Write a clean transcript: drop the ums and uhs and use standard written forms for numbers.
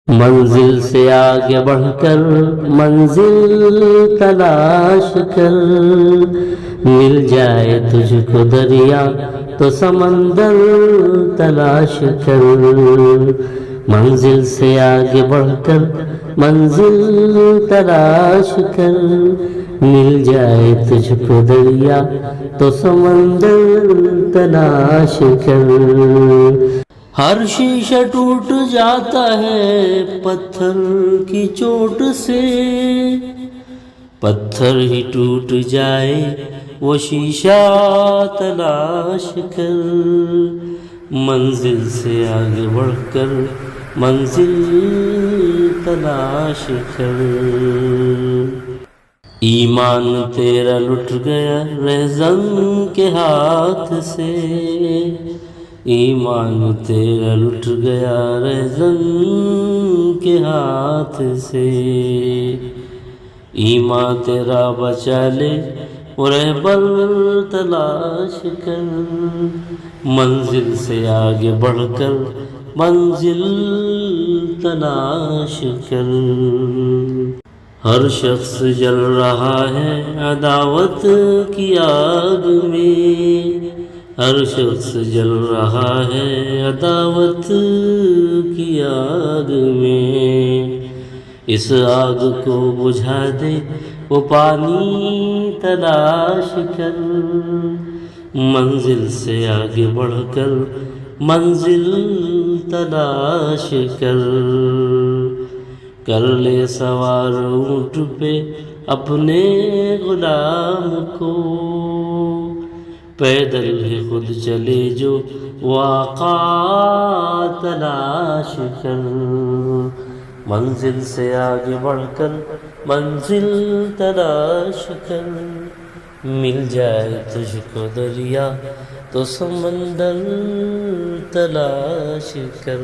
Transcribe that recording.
منزل سے آگے بڑھ کر منزل تلاش کر، مل جائے تجھ کو دریا تو سمندر تلاش کر۔ منزل سے آگے بڑھ کر منزل تلاش کر، مل جائے تجھ کو دریا تو سمندر تلاش کر۔ ہر شیشہ ٹوٹ جاتا ہے پتھر کی چوٹ سے، پتھر ہی ٹوٹ جائے وہ شیشہ تلاش کر۔ منزل سے آگے بڑھ کر منزل تلاش کر۔ ایمان تیرا لٹ گیا رہزن کے ہاتھ سے، ایمان تیرا لٹ گیا رہزن کے ہاتھ سے۔ ایمان تیرا بچا لے وہ رہبر تلاش کر۔ منزل سے آگے بڑھ کر منزل تلاش کر۔ ہر شخص جل رہا ہے عداوت کی آگ میں، ہر شخص جل رہا ہے عداوت کی آگ میں۔ اس آگ کو بجھا دے وہ پانی تلاش کر۔ منزل سے آگے بڑھ کر منزل تلاش کر۔ کر لے سوار اونٹ پہ اپنے غلام کو، پیدل ہی خود چلے جو وہ آقا تلاش کر۔ منزل سے آگے بڑھ کر منزل تلاش کر، مل جائے تجھ کو دریا تو سمندر تلاش کر۔